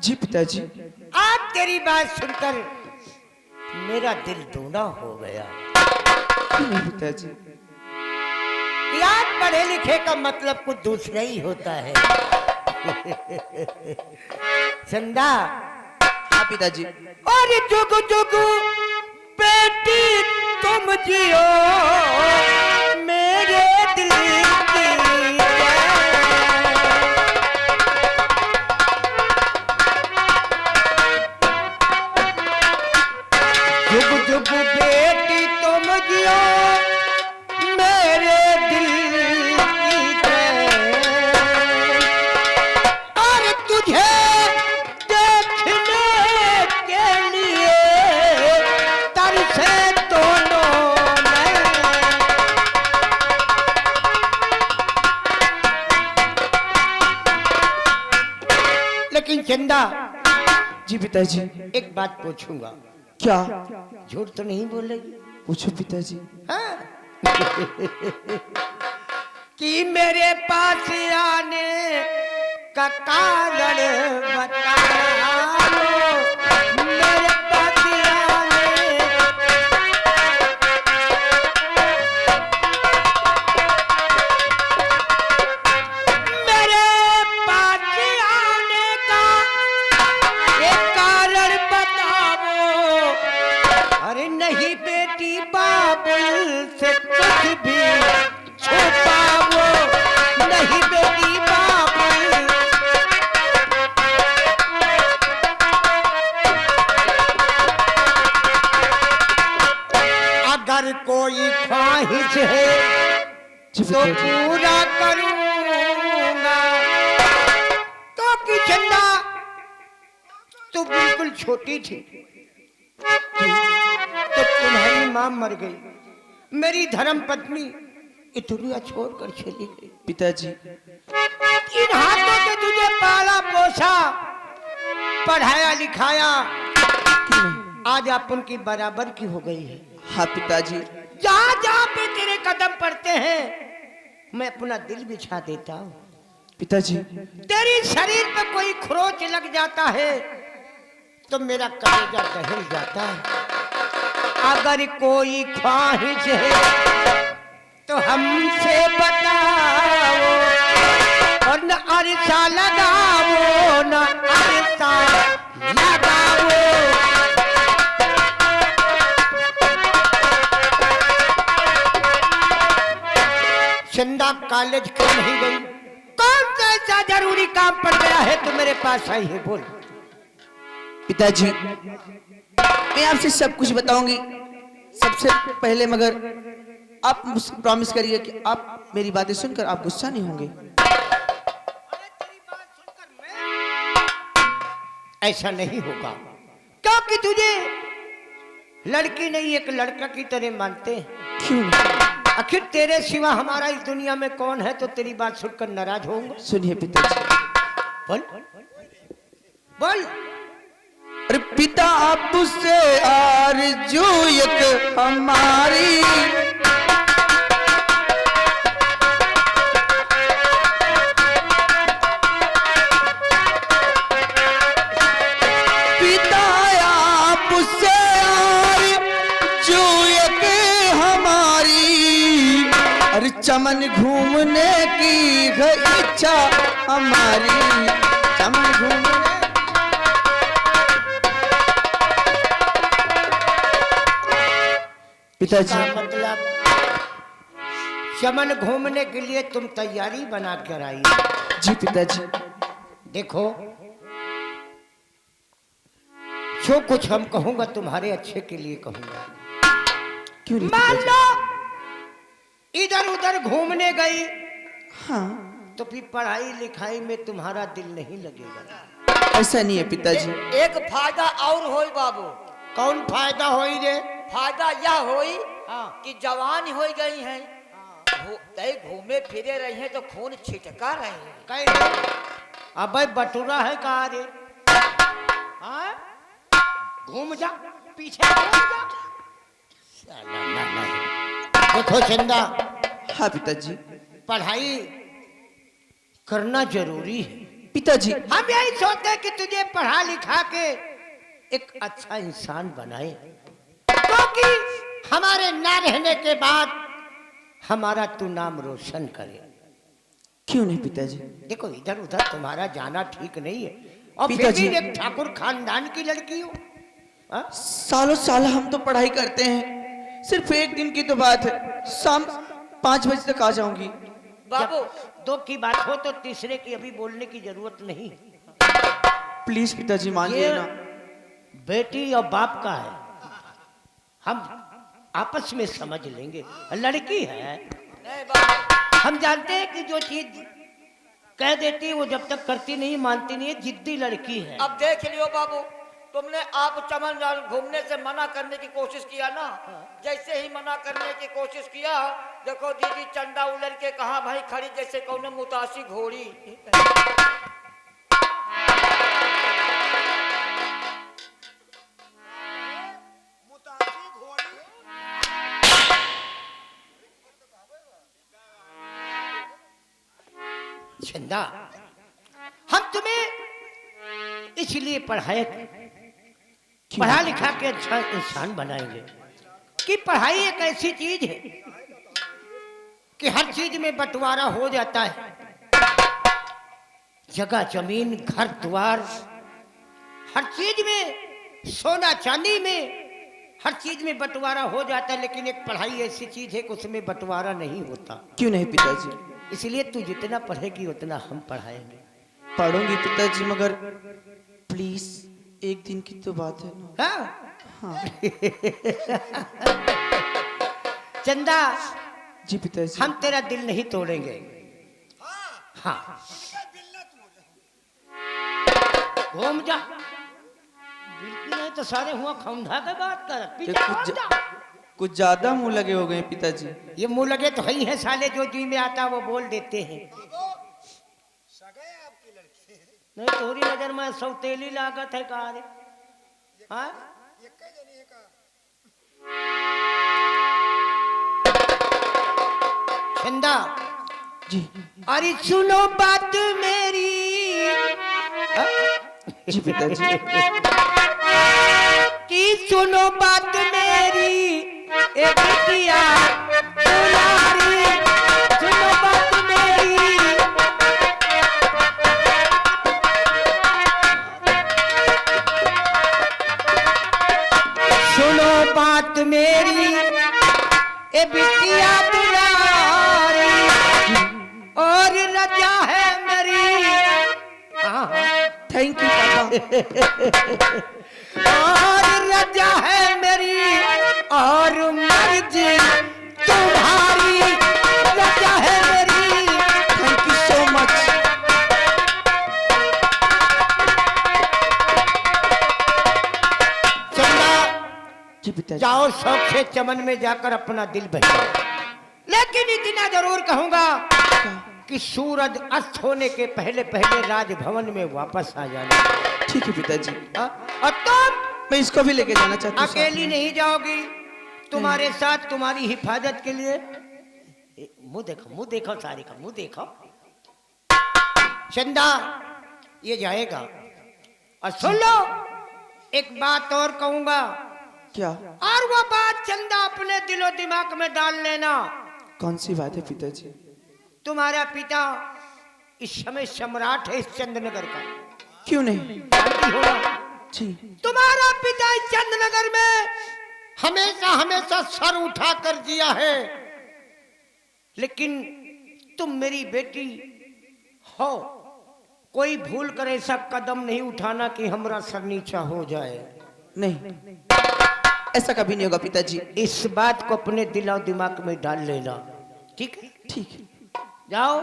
जी पिताजी। आज तेरी बात सुनकर मेरा दिल दूना हो गया। क्यों नहीं पिताजी? कि आज पढ़े लिखे का मतलब कुछ दूसरा ही होता है। चंदा। हाँ पिताजी। और जुग जुग बेटी तुम जियो मेरे दिल की जुग जुग बेटी तुम जियो मेरे दिल की और तुझे देखने के लिए तरसे दोनों में। लेकिन चंदा। जी पिताजी। एक बात पूछूंगा। क्या? झूठ तो नहीं बोलेगी? पूछो पिताजी। हाँ? कि मेरे पास आने का कारण बता दो। मेरे पास आने मेरे पास आने का एक कारण बताओ। अरे नहीं बेटी बाबुल से कुछ भी छुपाओ। नहीं बेटी बाबुल अगर कोई ख्वाहिश है तो पूरा करूंगा। तो कि चंदा तू बिल्कुल छोटी थी तो तुम्हारी मां मर गई। मेरी धर्म पत्नी ये दुनिया छोड़कर चली गई। पिताजी। इन हाथों से तुझे पाला पोसा पढ़ाया लिखाया आज अपन की बराबर की हो गई है। हाँ पिताजी। जहां जहां पे तेरे कदम पड़ते हैं मैं अपना दिल बिछा देता हूँ। पिताजी। तेरी शरीर पे कोई खरोच लग जाता है तो मेरा कलेजा दहल जाता है। अगर कोई ख्वाहिश है तो हमसे बताओ और न अरसा लगाओ न अरसा लगाओ। चंदा कॉलेज क्यों नहीं गई? कौन सा ऐसा जरूरी काम पड़ गया है तो मेरे पास आई है? बोल। पिताजी मैं आपसे सब कुछ बताऊंगी। सबसे पहले मगर आप मुझसे प्रॉमिस करिए कि आप मेरी बातें सुनकर आप गुस्सा नहीं होंगे। अरे तेरी बात सुनकर मैं ऐसा नहीं होगा क्योंकि तुझे लड़की नहीं एक लड़का की तरह मानते हैं। क्यों नहीं? आखिर तेरे सिवा हमारा इस दुनिया में कौन है तो तेरी बात सुनकर नाराज होऊंगा? सुनिए पिताजी। बोल बोल। अरे पिता आपसे आरज़ू एक हमारी पिता आपसे आरज़ू एक हमारी। अरे चमन घूमने की है इच्छा हमारी। चमन घूमने पिताजी। मतलब चमन घूमने के लिए तुम तैयारी बना कर आई। जी पिताजी। देखो जो कुछ हम कहूंगा तुम्हारे अच्छे के लिए कहूंगा। क्यों नहीं मान पिताजी? लो इधर उधर घूमने गई हाँ तो फिर पढ़ाई लिखाई में तुम्हारा दिल नहीं लगेगा। ऐसा नहीं है पिताजी। एक फायदा और होई बाबू। कौन फायदा होई रे? फायदा यह होई हाँ। कि जवान हो गई हैं, घूमे फिरे रही हैं तो खून छिटका रहे हैं। कहीं रे? अबे बटुरा है कहा रे? हाँ? घूम जा पीछे घूम जा। साला ना ना। देखो चंदा। हाँ पिताजी। पढ़ाई करना जरूरी है पिताजी हम यही सोचते हैं कि तुझे पढ़ा लिखा के एक अच्छा इंसान बनाए, क्योंकि हमारे ना रहने के बाद हमारा तू नाम रोशन करे। क्यों नहीं पिताजी? देखो इधर उधर तुम्हारा जाना ठीक नहीं है, और फिर पिताजी। भी एक ठाकुर खानदान की लड़की हो। हाँ? सालों साल हम तो पढ़ाई करते हैं, सिर्फ एक दिन की तो बात है, शाम 5 बजे तक आ जाऊंगी। बाबू जब दो की बात हो तो तीसरे की अभी बोलने की जरूरत नहीं। प्लीज पिताजी मान ये लेना। बेटी और बाप का है, हम आपस में समझ लेंगे। लड़की है, नहीं बाबू, हम जानते हैं कि जो चीज कह देती है वो जब तक करती नहीं मानती नहीं है, जिद्दी लड़की है। अब देख लियो बाबू, तुमने आप चमन घूमने से मना करने की कोशिश किया ना, जैसे ही मना करने की कोशिश किया, देखो दीदी चंदा उलट के कहा भाई खड़ी जैसे कौन मुतासी घोड़ी। चंदा, हम तुम्हें इसलिए पढ़ा लिखा के अच्छा इंसान बनाएंगे कि पढ़ाई एक ऐसी चीज है कि हर चीज में बंटवारा हो जाता है। जगह जमीन घर द्वार हर चीज में, सोना चांदी में हर चीज में बंटवारा हो जाता है, लेकिन एक पढ़ाई ऐसी चीज है कि उसमें बंटवारा नहीं होता। क्यों नहीं पिताजी? इसलिए तू जितना पढ़ेगी उतना हम पढ़ाएंगे। पढ़ूंगी पिताजी, मगर प्लीज एक दिन की तो बात है ना। हाँ? हाँ चंदा, जी पिताजी। हम तेरा दिल नहीं तोड़ेंगे। हाँ, घूम जा। बिल्कुल नहीं तो सारे हुआ खौंधा के बात कर। ये पीछे घूम जा। कुछ ज्यादा मुंह लगे हो गए पिताजी। ये मुंह लगे तो ही है साले, जो जी में आता वो बोल देते हैं। नहीं तोरी नजर में सौतेली लागत है कहा रे? हाँ? चंदा जी अरे सुनो बात मेरी। हाँ? जी पिताजी। कि सुनो बात मेरी ए बिटिया दुलारी, सुनो बात मेरी। सुनो बात मेरी ए बिटिया दुलारी, और रजा है मेरी। हाँ थैंक यू पापा। और रजा है मेरी और मर्जी तुम्हारी, रजा है मेरी। Thank you so much. चंदा, जी पिताजी। जाओ शौक से चमन में जाकर अपना दिल बहलाओ, लेकिन इतना जरूर कहूंगा कि सूरज अस्त होने के पहले पहले राजभवन में वापस आ जाना। ठीक है पिताजी। हाँ? और तुम मैं इसको भी लेके जाना चाहती हूँ साथ अकेली में। नहीं जाओगी, तुम्हारे साथ तुम्हारी हिफाजत के लिए। मुंह देखो सारी का मुंह देखो। चंदा ये जाएगा, और सुन लो एक बात और कहूंगा, क्या? और वो बात चंदा अपने दिलो दिमाग में डाल लेना। कौन सी बात है पिताजी? तुम्हारा पिता इस समय सम्राट है इस चंद्रनगर का। क्यों नहीं? जानती हो ना? जी तुम्हारा पिता इस चंद्रनगर में हमेशा हमेशा सर उठा कर जिया है, लेकिन तुम मेरी बेटी हो, कोई भूल कर ऐसा कदम नहीं उठाना कि हमारा सर नीचा हो जाए। नहीं, ऐसा कभी नहीं होगा पिताजी। इस बात को अपने दिल और दिमाग में डाल लेना, ठीक है? ठीक है। जाओ।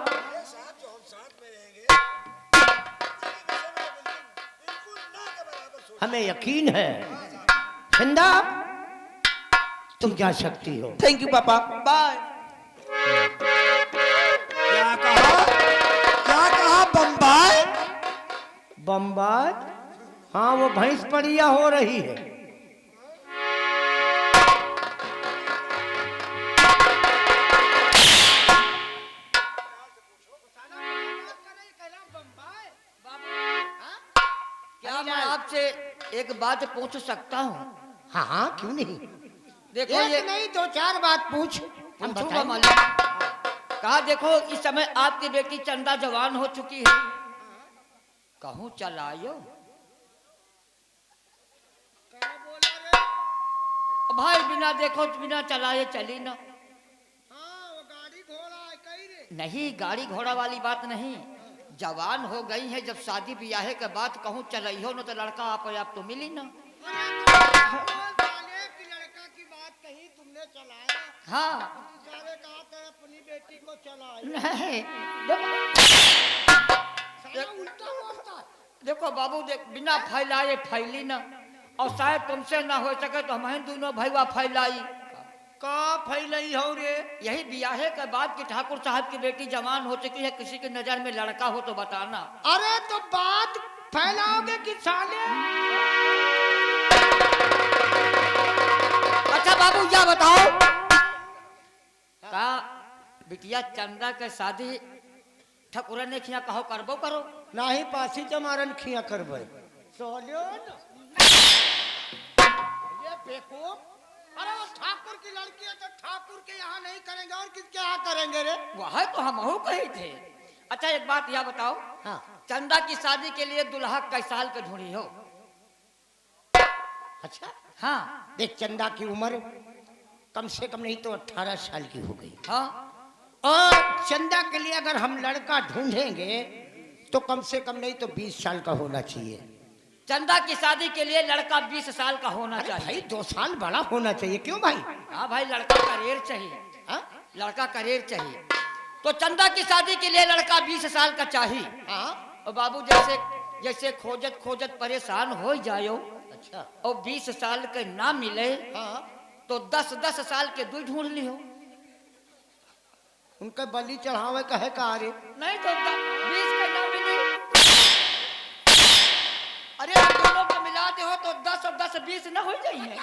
हमें यकीन है चंदा तुम जा सकती हो। थैंक यू पापा, बाय। क्या कहा? क्या कहा? बम्बई? बम्बाई? हाँ वो भैंस परिया हो रही है। आपसे एक बात पूछ सकता हूँ? हाँ हाँ क्यों नहीं, देखो एक ये नहीं दो चार बात पूछ। हम पूछूंगा बताएंगे। मालिक। कहा देखो इस समय आपकी बेटी चंदा जवान हो चुकी है, कहूँ चलायो। भाई बिना देखो बिना चलाए चली ना। गाड़ी घोड़ा कहीं रे। नहीं गाड़ी घोड़ा वाली बात नहीं, जवान हो गई है, जब शादी ब्याह के बाद कहूँ चलइयो न तो लड़का आप तो मिली ना। की लड़का की बात कही तुमने चलाया, हाँ सारे कहा थे अपनी बेटी को चलाया। नहीं साला उल्टा होता है। देखो बाबू देख बिना फैलाए फैली ना, और शायद तुमसे ना हो सके तो हम दोनों भैया फैलाई। का फैलई हो रे। यही ब्याहे के बाद कि ठाकुर साहब की बेटी जवान हो चुकी है, किसी की नजर में लड़का हो तो बताना। अरे तो बात फैलाओगे कि साले। अच्छा बाबू क्या बताओ, का बिटिया चंदा के शादी ठकुरा ने खिया कहो करबो करो। नाही पासी चमारन खिया करबे सोलियो न। ये बेवकूफ। अरे वो ठाकुर की लड़की है तो ठाकुर के यहाँ नहीं करेंगे और किसके यहाँ करेंगे रे। वह तो हम हो कही थे। अच्छा एक बात यह बताओ, हाँ चंदा की शादी के लिए दुल्हा कै साल के ढूंढी हो? अच्छा हाँ देख चंदा की उम्र कम से कम नहीं तो 18 साल की हो गई, हाँ और चंदा के लिए अगर हम लड़का ढूंढेंगे तो कम से कम नहीं तो 20 साल का होना चाहिए। चंदा की शादी के लिए लड़का 20 साल का होना अरे चाहिए। भाई 2 साल बड़ा होना चाहिए। क्यों भाई? हाँ भाई लड़का करियर चाहिए, हाँ लड़का करियर चाहिए। तो चंदा की शादी के लिए लड़का 20 साल का चाहिए। हाँ और बाबू जैसे जैसे खोजत खोजत परेशान हो जाओ, अच्छा और 20 साल के ना मिले हाँ तो 10 साल के दू ढूंढ लियो। उनके बलि चढ़ावे कहे का रे। नहीं तो 20 के ना मिले, अरे आप दोनों को मिलाते हो तो 10 और 10 20 ना हो जाइए।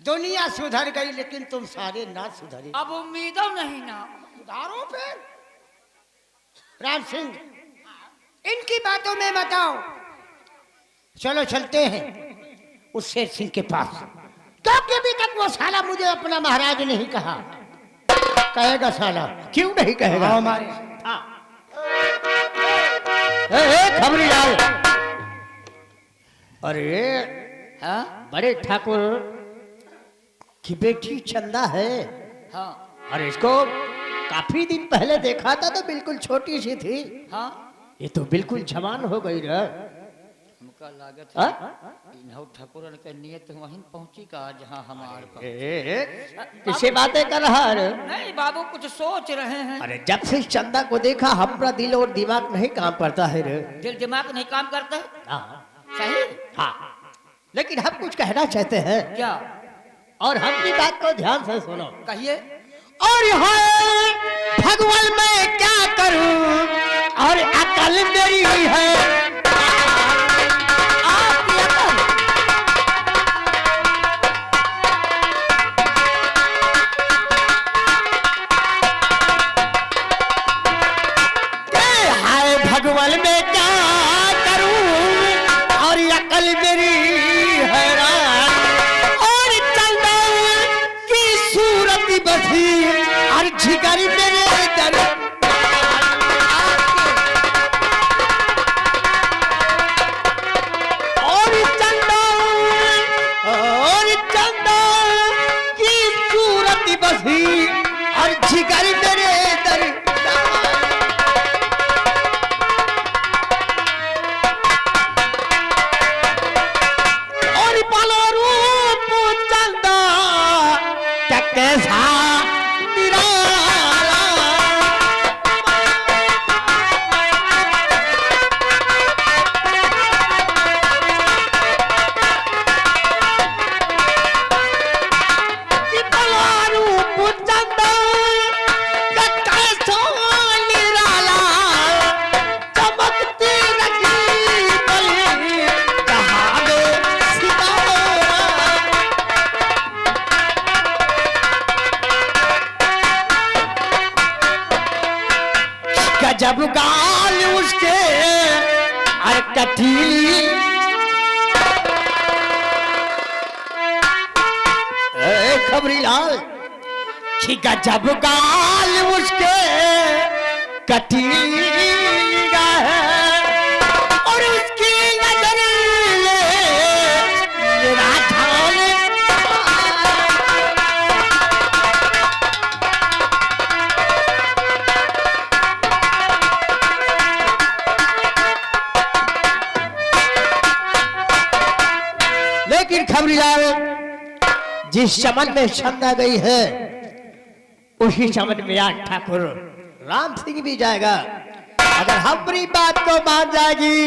दुनिया सुधर गई लेकिन तुम सारे ना सुधरे। अब उम्मीदों नहीं ना। सुधारो फिर। राम सिंह इनकी बातों में बताओ। चलो चलते हैं उस शेर सिंह के पास, क्योंकि अभी तक वो साला मुझे अपना महाराज नहीं कहा। कहेगा साला। क्यों नहीं कहेगा? हमारे खबरीलाल, अरे हाँ बड़े ठाकुर की बेटी चंदा है। हाँ अरे इसको काफी दिन पहले देखा था तो बिल्कुल छोटी सी थी, हाँ ये तो बिल्कुल जवान हो गई रे। हमका लागत हाँ? इन्हों ठकुरन के नियत वहीं पहुंची का जहां हमारे पास। किसे बातें कर रहा है? नहीं बाबू कुछ सोच रहे हैं। अरे जब से इस चंदा को देखा हमारा दिल और दिमाग नहीं काम करता है रे। दिल दिमाग नहीं काम करता है? हाँ सही। हाँ, लेकिन हम कुछ कहना चाहते हैं क्या? और अपनी बात को ध्यान से सुनो। कहिए। और हाय भगवान मैं क्या करूं और अकल मेरी है। आपकी अकल। हाय भगवान मैं क्या करूं और अकल मेरी हैरान। और चंदा की सूरत बसी और जिगर मेरे दर। कटीली खबरी लाल कि गजब गाल उसके कटीली है और उसकी नजर मेरा ढाल लेकिन खबरीलाल जिस चमन में चंदा गई है उसी चमन में आज ठाकुर राम सिंह भी जाएगा। अगर हमारी बात को मान जाएगी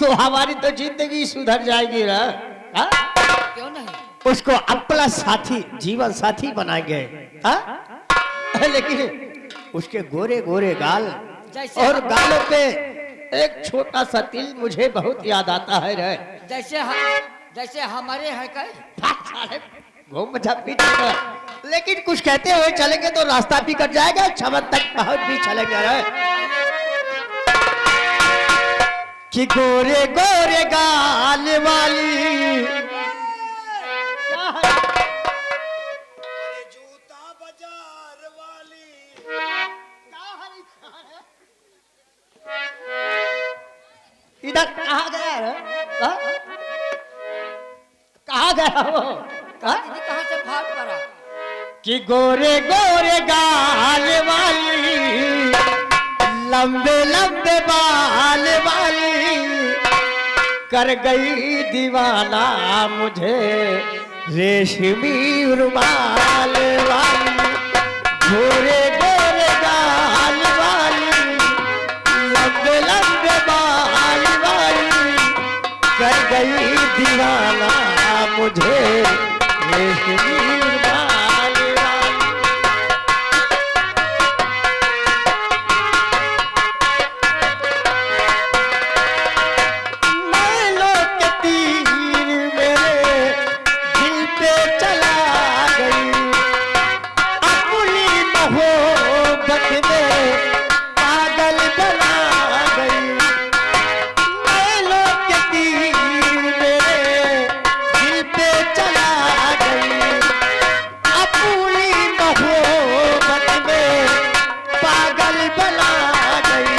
तो हमारी तो जिंदगी सुधर जाएगी ना। हा? क्यों नहीं? उसको अपना साथी जीवन साथी बनाएंगे। हा? लेकिन उसके गोरे गोरे गाल जैसे और गालों पे एक छोटा सा तिल मुझे बहुत याद आता है रे। जैसे हमारे है क्या? घूम मचा पीछे लेकिन कुछ कहते हुए चलेंगे तो रास्ता भी कट जाएगा, चमन तक पहुंच भी चलेंगे रे। कि गोरे गोरे गाल वाली जूता बाजार वाली इधर कहाँ गया रे? हाँ? कहाँ गया वो? हाँ? दीदी कहाँ से भाग पड़ा? कि गोरे गोरे गाल वाली लंबे लंबे बाल वाली कर गई दीवाना मुझे रेशमी रुमाल वाली गोरे गोरे गाल वाली लंबे लंबे बाल वाली कर गई दीवाना मुझे रेशमी रुमाल वाली। मैलों के तीर मेरे दिल पे चला गई अपनी मोहब्बत में पागल बना गई। मैलों के तीर मेरे दिल पे चला गई अपनी मोहब्बत में पागल बना गई।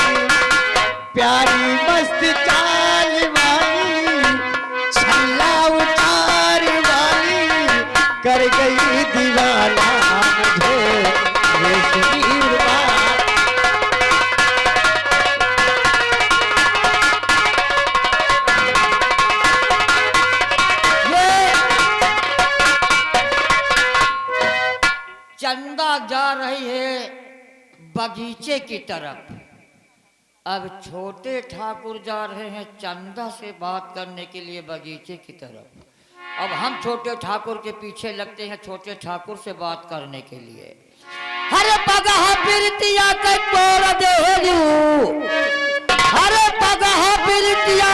प्यारी मस्त चाल वाली छल्ला उतार वाली कर गई दीवाना मुझे रेशमी रुमाल। चंदा जा रही है बगीचे की तरफ। अब छोटे ठाकुर जा रहे हैं चंदा से बात करने के लिए बगीचे की तरफ। अब हम छोटे ठाकुर के पीछे लगते हैं छोटे ठाकुर से बात करने के लिए। हरे पगहा प्रीतिया के तोड़ देलू, हरे पगहा प्रीतिया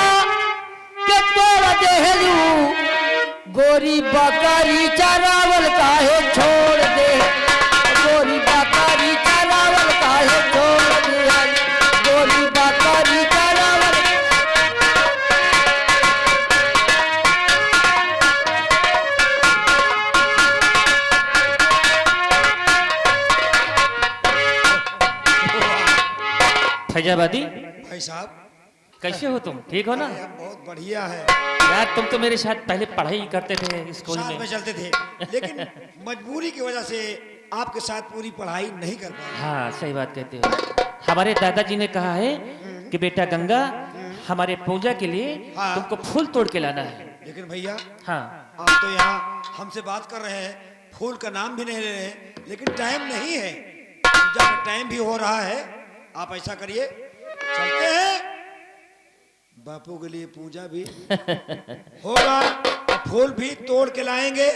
के तोड़ देलू, गोरी बकरी चरावल काहे छोड़ दे, गोरी बकरी चरावल काहे छोड़ दे, गोरी बकरी चरावल। फैजाबादी भाई साहब कैसे हो तुम? ठीक हो ना? अरे यार, बहुत बढ़िया है। यार तुम तो मेरे साथ पहले पढ़ाई करते थे स्कूल साथ में। में चलते थे लेकिन मजबूरी की वजह से आपके साथ पूरी पढ़ाई नहीं कर पाए। हाँ सही बात कहते हो। हमारे दादाजी ने कहा है कि बेटा गंगा हमारे पूजा के लिए हाँ। तुमको फूल तोड़ के लाना है। लेकिन भैया हाँ आप तो यहाँ हमसे बात कर रहे हैं, फूल का नाम भी नहीं ले रहे हैं, लेकिन टाइम नहीं है, पूजा का टाइम भी हो रहा है। आप ऐसा करिए, चलते हैं बापू के लिए पूजा भी होगा और फूल भी तोड़ के लाएंगे।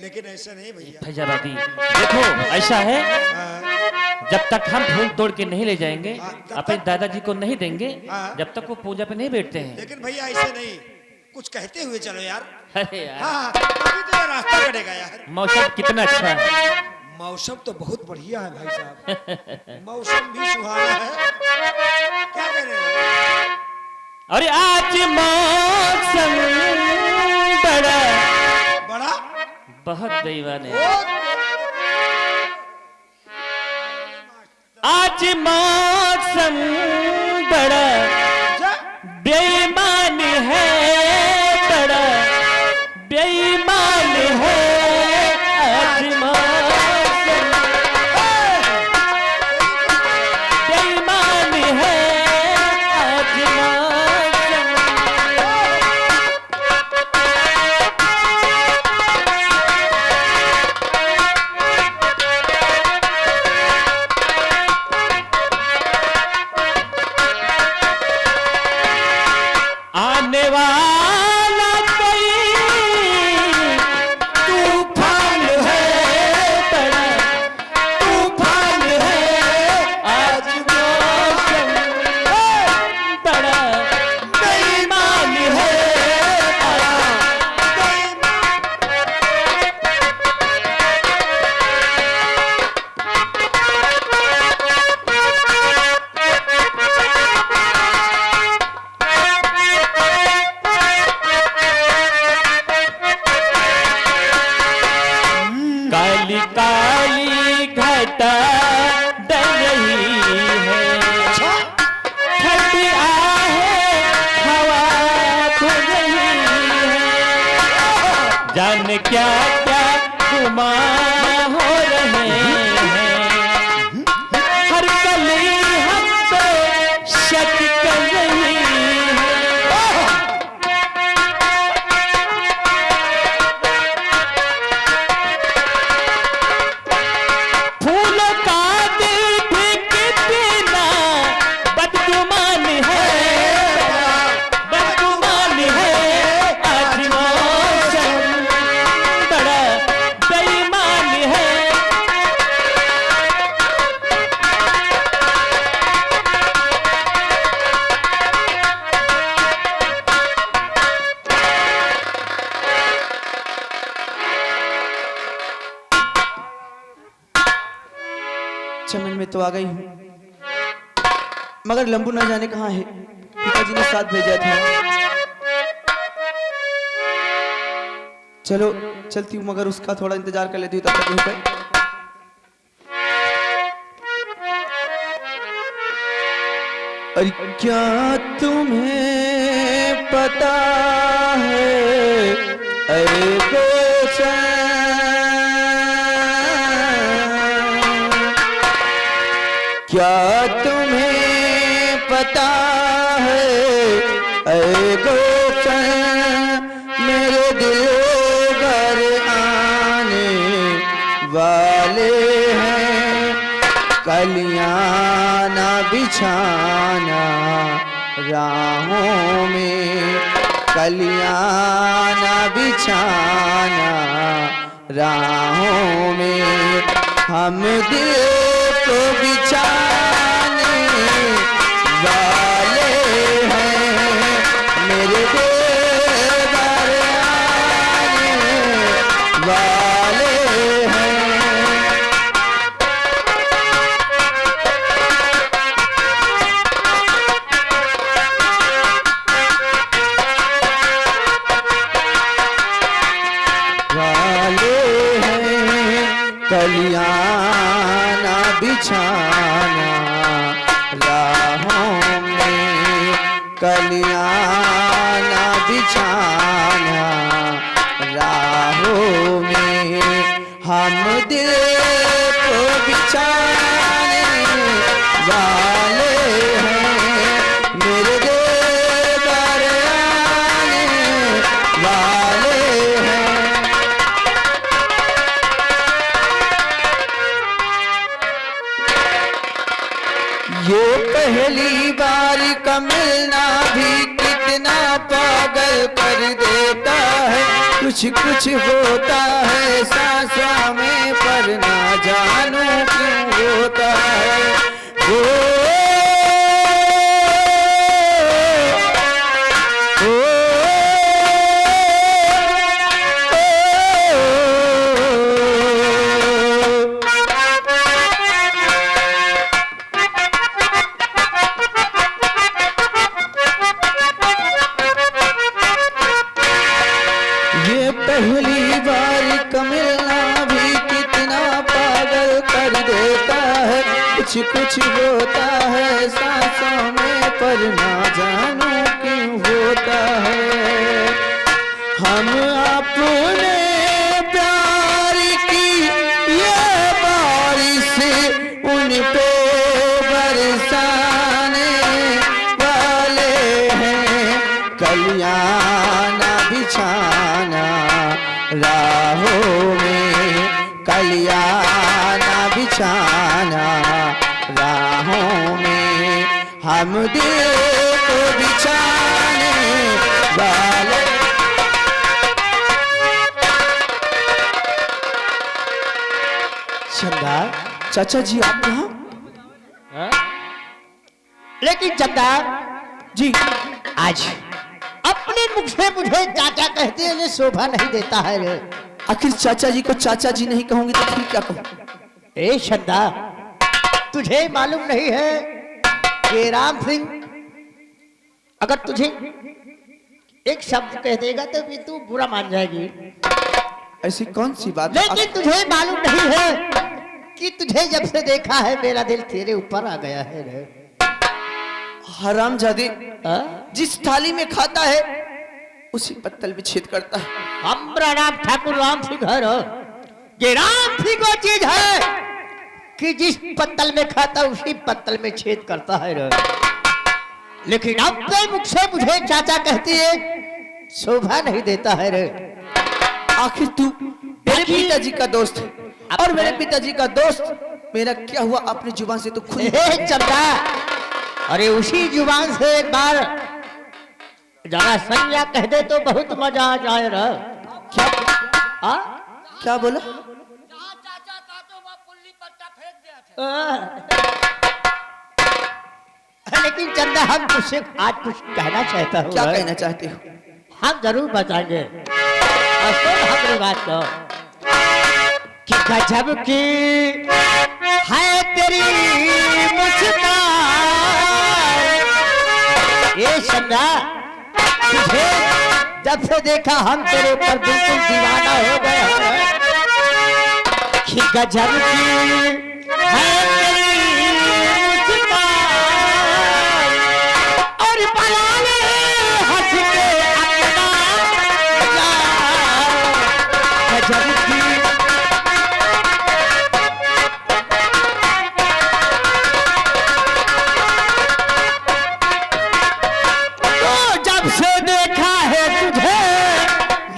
लेकिन ऐसा नहीं भैया। फैजाबादी देखो ऐसा है, हाँ, जब तक हम फूल तोड़ के नहीं ले जाएंगे हाँ, तब अपने तक- दादाजी को नहीं देंगे, हाँ। जब तक वो पूजा पे नहीं बैठते हैं। लेकिन भैया ऐसे नहीं, कुछ कहते हुए चलो यार। अरे यार हाँ, तभी तो ये रास्ता कटेगा यार। मौसम कितना अच्छा है। मौसम तो बहुत बढ़िया है भाई साहब, मौसम भी सुहाना है। क्या कह रहे हैं? अरे आज मौसम बड़ा बड़ा बहुत दीवाने आज मौसम बड़ा बेईमान है, बड़ा बेईमान है आज मौसम बेईमान है आज मौसम। आने वाला कोई तूफान है, बड़ा तूफान है आज मौसम बड़ा बेईमान है काली काली घटा डर रही है, ठंडी आहे हवा धुल रही है, जाने क्या क्या गुमा हो रहे हैं, हर कली हम पे शक कर रही है। फूलों का दिल भी कितना बदगुमान है, बदगुमान है आज मौसम बड़ा बेईमान है। चमन में तो आ गई हूँ, मगर लंबू न जाने कहाँ है। पिताजी ने साथ भेजा था। चलो चलती हूँ, मगर उसका थोड़ा इंतजार कर लेती हूँ तब तक यहीं पर। अरे क्या तुम्हें पता है अरे गुलशन, क्या तुम्हें पता है अरे गुलशन, मेरे दिल घर आने वाले हैं, कलियां ना बिछाना राहों में, कलियां ना बिछाना राहों में, हम दिल को बिछाने वाले हैं, मेरे दिल घर आने वाले हैं। वाले हैं, कलियां ना बिछाना राहों में, कलियां ना बिछाना राहों में, हम दिल को बिछाने वाले हैं, मेरे दिल घर आने वाले हैं। ये पहली बार का मिलना भी कितना पागल कर देता है, कुछ कुछ होता है सांसों में पर ना जानू क्यों होता है। कुछ कुछ होता है सांसों में, पर ना जानू क्यों होता है। हम अपने प्यार की ये बारिश उन पे बरसाने वाले हैं। कलियां ना बिछाना राहों में, कलियां ना बिछाना राहों में, हम दिल को बिछाने वाले। चंदा, चाचा जी आप कहाँ? लेकिन चंदा जी आज अपने मुख से मुझे चाचा कहते हैं शोभा नहीं देता है रे। आखिर चाचा जी को चाचा जी नहीं कहूंगी तो फिर क्या कहूँ? ए चंदा, तुझे मालूम नहीं है कि राम सिंह अगर तुझे एक शब्द कह देगा तो भी तू बुरा मान जाएगी। ऐसी कौन सी बात है? लेकिन तुझे मालूम नहीं है कि तुझे जब से देखा है मेरा दिल तेरे ऊपर आ गया है रे। हरामजादे, हाँ? जिस थाली में खाता है उसी पत्तल में छेद करता है। हमारा नाम ठाकुर राम सिंह है रो। ये राम सिंह वो चीज है कि जिस पत्तल में खाता उसी पत्तल में छेद करता है रो। लेकिन अब तो मुख से मुझे चाचा कहती है शोभा नहीं देता है रे। आखिर तू मेरे पिताजी का दोस्त है और मेरे पिताजी का दोस्त मेरा क्या हुआ? अपनी जुबान से तो खुद ए चंदा, अरे उसी जुबान से एक बार जरा संज्ञा कह दे तो बहुत मजा आ जाए रे। क्या आ? क्या बोला? जहाँ चाचा था तो वहाँ पुल्ली पट्टा फेंक दिया था। लेकिन चंदा हम तुझसे आज कुछ कहना चाहता हूँ। क्या कहना चाहते हो? हम जरूर बताएंगे। हमारी बात को कि गजब की है तेरी मुस्कान। ये चंदा, तुझे जब से देखा हम तेरे ऊपर बिल्कुल दीवाना हो गए हैं। कि गजब की है तेरी मुस्कान और पलाले हंस के अपना गजब की। तो जब से देखा है तुझे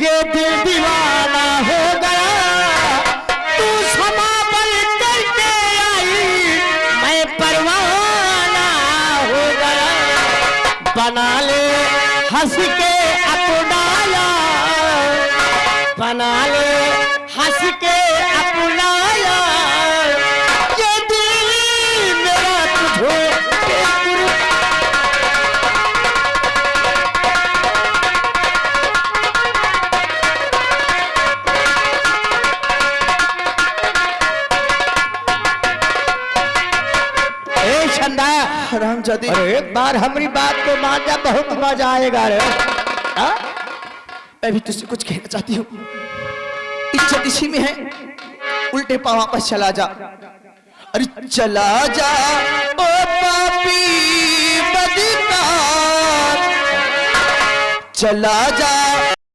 ये दिल दीवाना हो गया। तू समा बन करके आई मैं परवाना हो गया। बना ले हंस के अपना यार, बना ले हंस के अपना यार। ये दिल मेरा तुझे चंदा। हरामजादे, अरे एक बार हमारी बात को मान जा, बहुत मजा आएगा रे। हाँ? मैं भी तुझसे कुछ कहना चाहती हूँ। इज्जत इसी में है, उल्टे पाँव वापस चला जा। अरे चला जा ओ पापी बदकार, चला जा।